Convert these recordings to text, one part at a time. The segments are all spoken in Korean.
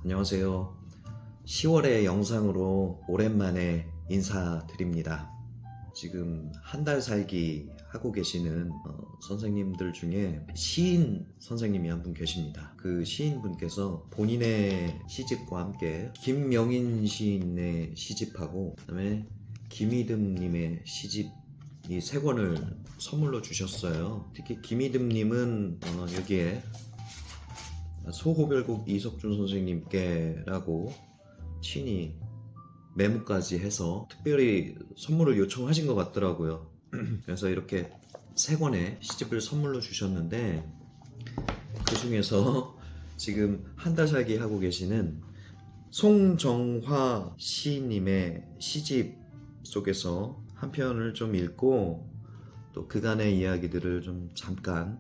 안녕하세요. 10월의 영상으로 오랜만에 인사드립니다. 지금 한 달 살기 하고 계시는 선생님들 중에 시인 선생님이 한 분 계십니다. 그 시인분께서 본인의 시집과 함께 김명인 시인의 시집하고 그다음에 김이듬님의 시집 이 세 권을 선물로 주셨어요. 특히 김이듬님은 여기에 소호별곡 이석준 선생님께라고 친히 메모까지 해서 특별히 선물을 요청하신 것 같더라고요. 그래서 이렇게 세 권의 시집을 선물로 주셨는데 그 중에서 지금 한 달 살기 하고 계시는 송정화 시인님의 시집 속에서 한 편을 좀 읽고 또 그간의 이야기들을 좀 잠깐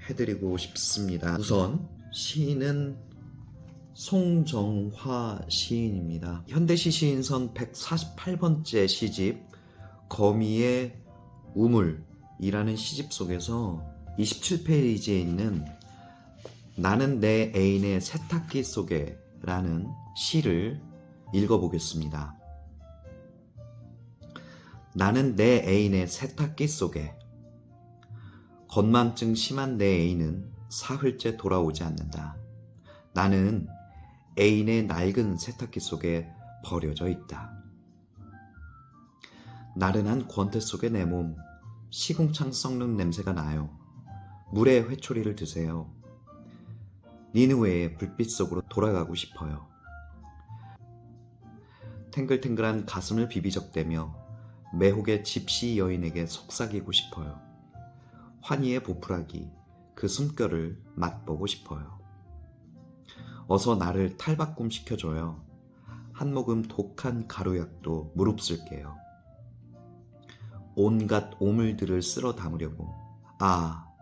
해드리고 싶습니다. 우선 시인은 송정화 시인입니다. 현대시 시인선 148번째 시집 거미의 우물이라는 시집 속에서 27페이지에 있는 나는 내 애인의 세탁기 속에 라는 시를 읽어보겠습니다. 나는 내 애인의 세탁기 속에 건망증 심한 내 애인은 사흘째 돌아오지 않는다. 나는 애인의 낡은 세탁기 속에 버려져 있다. 나른한 권태 속의 내 몸, 시궁창 썩는 냄새가 나요. 물에 회초리를 드세요. 니느웨의 불빛 속으로 돌아가고 싶어요. 탱글탱글한 가슴을 비비적대며 매혹의 집시 여인에게 속삭이고 싶어요. 환희의 보풀하기, 그 숨결을 맛보고 싶어요. 어서 나를 탈바꿈 시켜줘요. 한 모금 독한 가루약도 무릅쓸게요. 온갖 오물들을 쓸어 담으려고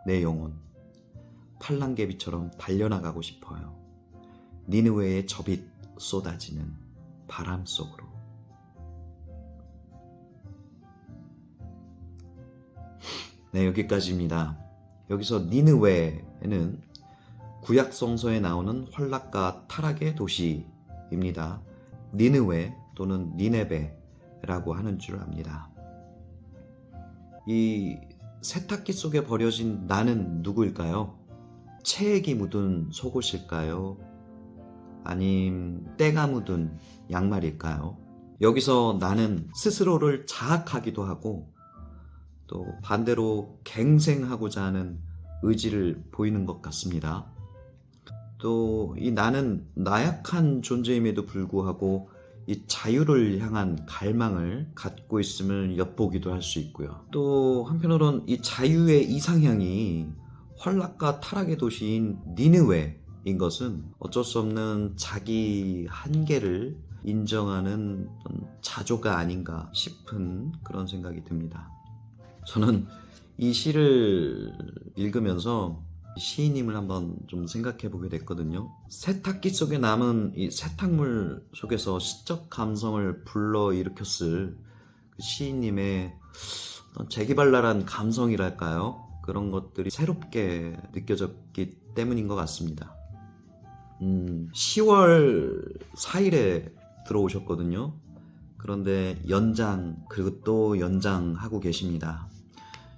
내 영혼 팔랑개비처럼 달려나가고 싶어요. 니느웨의 저빛 쏟아지는 바람 속으로. 네, 여기까지입니다. 여기서 니느웨는 구약 성서에 나오는 환락과 타락의 도시입니다. 니느웨 또는 니네베라고 하는 줄 압니다. 이 세탁기 속에 버려진 나는 누구일까요? 체액이 묻은 속옷일까요? 아님 때가 묻은 양말일까요? 여기서 나는 스스로를 자학하기도 하고 또 반대로 갱생하고자 하는 의지를 보이는 것 같습니다. 또 이 나는 나약한 존재임에도 불구하고 이 자유를 향한 갈망을 갖고 있음을 엿보기도 할 수 있고요. 또 한편으로는 이 자유의 이상향이 환락과 타락의 도시인 니느웨인 것은 어쩔 수 없는 자기 한계를 인정하는 자조가 아닌가 싶은 그런 생각이 듭니다. 저는 이 시를 읽으면서 시인님을 한번 좀 생각해 보게 됐거든요. 세탁기 속에 남은 이 세탁물 속에서 시적 감성을 불러일으켰을 그 시인님의 어떤 재기발랄한 감성이랄까요? 그런 것들이 새롭게 느껴졌기 때문인 것 같습니다. 10월 4일에 들어오셨거든요. 그런데 연장 그리고 또 연장하고 계십니다.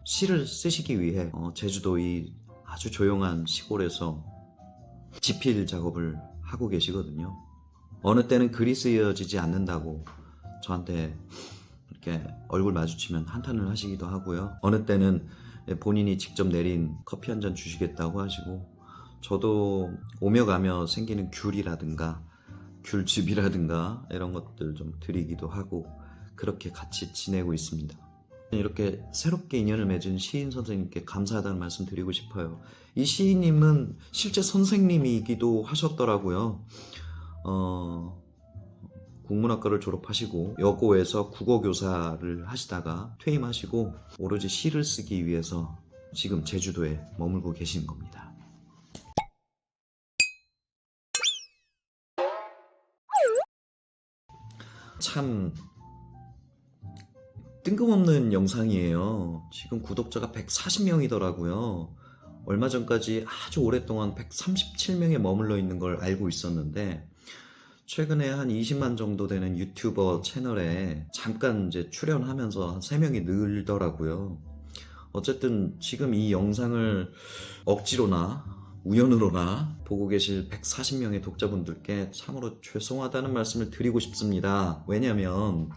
시를 쓰시기 위해 제주도 이 아주 조용한 시골에서 지필 작업을 하고 계시거든요. 어느 때는 글이 쓰여지지 않는다고 저한테 이렇게 얼굴 마주치면 한탄을 하시기도 하고요. 어느 때는 본인이 직접 내린 커피 한 잔 주시겠다고 하시고, 저도 오며 가며 생기는 귤이라든가 귤즙이라든가 이런 것들 좀 드리기도 하고 그렇게 같이 지내고 있습니다. 이렇게 새롭게 인연을 맺은 시인 선생님께 감사하다는 말씀 드리고 싶어요. 이 시인님은 실제 선생님이기도 하셨더라고요. 국문학과를 졸업하시고 여고에서 국어교사를 하시다가 퇴임하시고 오로지 시를 쓰기 위해서 지금 제주도에 머물고 계신 겁니다. 참 뜬금없는 영상이에요. 지금 구독자가 140명이더라고요. 얼마 전까지 아주 오랫동안 137명에 머물러 있는 걸 알고 있었는데 최근에 한 20만 정도 되는 유튜버 채널에 잠깐 이제 출연하면서 한 3명이 늘더라고요. 어쨌든 지금 이 영상을 억지로나 우연으로나 보고 계실 140명의 독자분들께 참으로 죄송하다는 말씀을 드리고 싶습니다. 왜냐면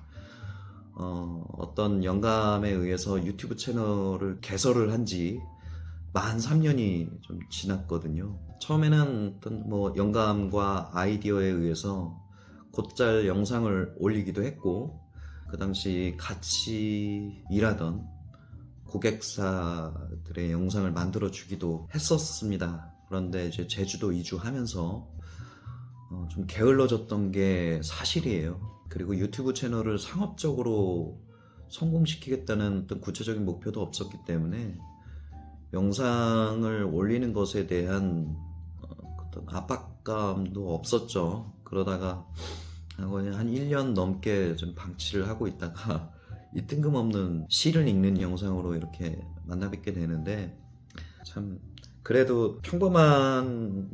어떤 영감에 의해서 유튜브 채널을 개설을 한 지 만 3년이 좀 지났거든요. 처음에는 어떤 뭐 영감과 아이디어에 의해서 곧잘 영상을 올리기도 했고, 그 당시 같이 일하던 고객사들의 영상을 만들어 주기도 했었습니다. 그런데 이제 제주도 이주하면서 좀 게을러졌던 게 사실이에요. 그리고 유튜브 채널을 상업적으로 성공시키겠다는 어떤 구체적인 목표도 없었기 때문에 영상을 올리는 것에 대한 어떤 압박감도 없었죠. 그러다가 거의 한 1년 넘게 좀 방치를 하고 있다가 이 뜬금없는 시를 읽는 영상으로 이렇게 만나 뵙게 되는데, 참 그래도 평범한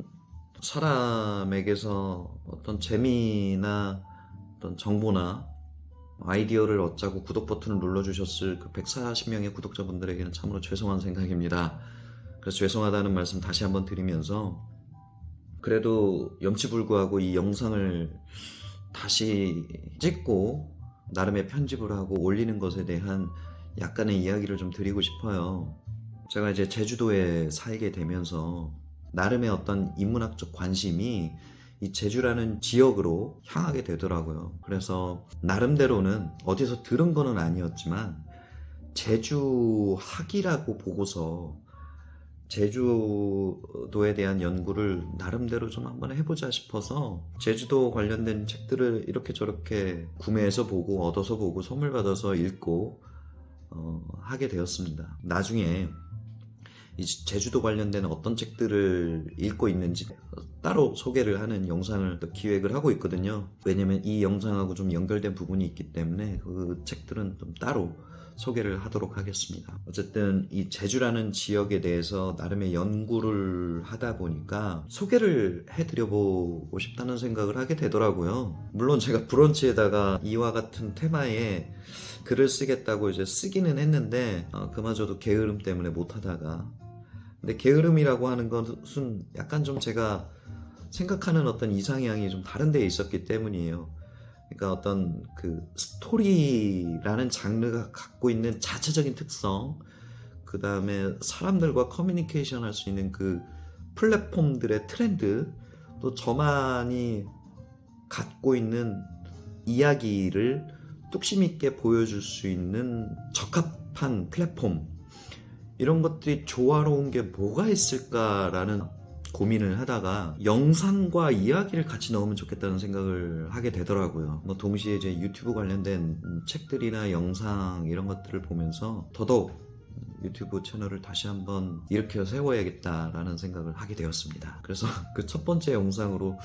사람에게서 어떤 재미나 어떤 정보나 아이디어를 얻자고 구독 버튼을 눌러주셨을 그 140명의 구독자분들에게는 참으로 죄송한 생각입니다. 그래서 죄송하다는 말씀 다시 한번 드리면서, 그래도 염치불구하고 이 영상을 다시 찍고 나름의 편집을 하고 올리는 것에 대한 약간의 이야기를 좀 드리고 싶어요. 제가 이제 제주도에 살게 되면서 나름의 어떤 인문학적 관심이 이 제주라는 지역으로 향하게 되더라고요. 그래서 나름대로는 어디서 들은 거는 아니었지만 제주학이라고 보고서 제주도에 대한 연구를 나름대로 좀 한번 해보자 싶어서 제주도 관련된 책들을 이렇게 저렇게 구매해서 보고 얻어서 보고 선물 받아서 읽고 하게 되었습니다. 나중에 이 제주도 관련된 어떤 책들을 읽고 있는지 따로 소개를 하는 영상을 또 기획을 하고 있거든요. 왜냐면 이 영상하고 좀 연결된 부분이 있기 때문에 그 책들은 좀 따로 소개를 하도록 하겠습니다. 어쨌든 이 제주라는 지역에 대해서 나름의 연구를 하다 보니까 소개를 해드려보고 싶다는 생각을 하게 되더라고요. 물론 제가 브런치에다가 이와 같은 테마에 글을 쓰겠다고 이제 쓰기는 했는데 그마저도 게으름 때문에 못하다가, 근데 게으름이라고 하는 것은 약간 좀 제가 생각하는 어떤 이상향이 좀 다른 데에 있었기 때문이에요. 그러니까 어떤 그 스토리라는 장르가 갖고 있는 자체적인 특성, 그 다음에 사람들과 커뮤니케이션 할 수 있는 그 플랫폼들의 트렌드, 또 저만이 갖고 있는 이야기를 뚝심 있게 보여줄 수 있는 적합한 플랫폼, 이런 것들이 조화로운 게 뭐가 있을까라는 고민을 하다가 영상과 이야기를 같이 넣으면 좋겠다는 생각을 하게 되더라고요. 뭐 동시에 이제 유튜브 관련된 책들이나 영상 이런 것들을 보면서 더더욱 유튜브 채널을 다시 한번 일으켜 세워야겠다라는 생각을 하게 되었습니다. 그래서 그 첫 번째 영상으로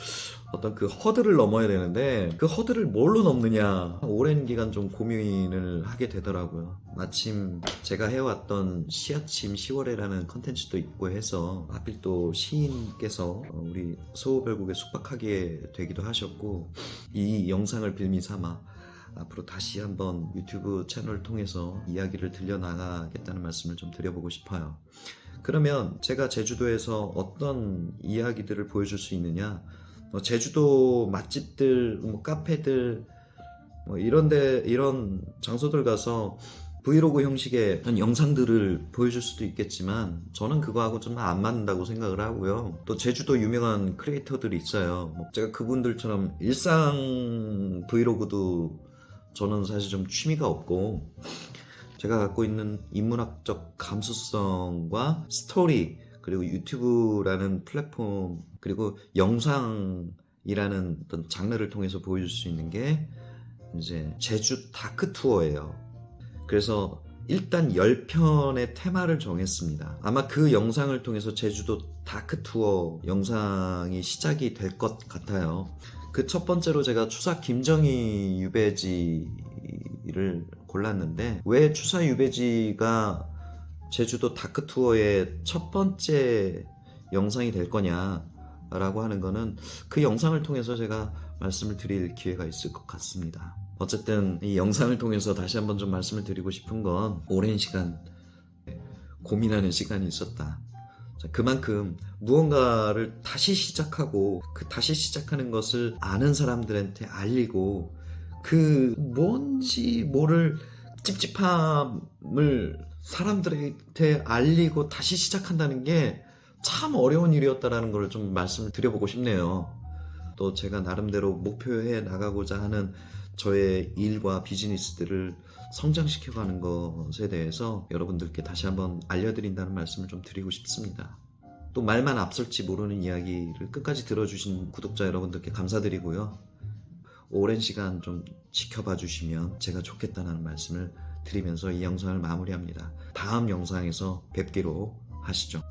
어떤 그 허들을 넘어야 되는데 그 허들을 뭘로 넘느냐 오랜 기간 좀 고민을 하게 되더라고요. 마침 제가 해왔던 시아침 10월에라는 컨텐츠도 있고 해서 하필 또 시인께서 우리 소호별국에 숙박하게 되기도 하셨고, 이 영상을 빌미 삼아 앞으로 다시 한번 유튜브 채널을 통해서 이야기를 들려나가겠다는 말씀을 좀 드려보고 싶어요. 그러면 제가 제주도에서 어떤 이야기들을 보여줄 수 있느냐, 제주도 맛집들, 카페들, 이런 장소들 가서 브이로그 형식의 어떤 영상들을 보여줄 수도 있겠지만 저는 그거하고 좀 안 맞는다고 생각을 하고요. 또 제주도 유명한 크리에이터들이 있어요. 제가 그분들처럼 일상 브이로그도 저는 사실 좀 취미가 없고, 제가 갖고 있는 인문학적 감수성과 스토리, 그리고 유튜브라는 플랫폼, 그리고 영상이라는 어떤 장르를 통해서 보여줄 수 있는 게 이제 제주 다크 투어예요. 그래서 일단 10편의 테마를 정했습니다. 아마 그 영상을 통해서 제주도 다크 투어 영상이 시작이 될 것 같아요. 그 첫 번째로 제가 추사 김정희 유배지를 골랐는데, 왜 추사 유배지가 제주도 다크 투어의 첫 번째 영상이 될 거냐 라고 하는 거는 그 영상을 통해서 제가 말씀을 드릴 기회가 있을 것 같습니다. 어쨌든 이 영상을 통해서 다시 한번 좀 말씀을 드리고 싶은 건 오랜 시간 고민하는 시간이 있었다. 자, 그만큼 무언가를 다시 시작하고 그 다시 시작하는 것을 아는 사람들한테 알리고 그 뭔지 모를 찝찝함을 사람들한테 알리고 다시 시작한다는 게 참 어려운 일이었다라는 걸 좀 말씀을 드려보고 싶네요. 또 제가 나름대로 목표해 나가고자 하는 저의 일과 비즈니스들을 성장시켜가는 것에 대해서 여러분들께 다시 한번 알려드린다는 말씀을 좀 드리고 싶습니다. 또 말만 앞설지 모르는 이야기를 끝까지 들어주신 구독자 여러분들께 감사드리고요. 오랜 시간 좀 지켜봐 주시면 제가 좋겠다는 말씀을 드리면서 이 영상을 마무리합니다. 다음 영상에서 뵙기로 하시죠.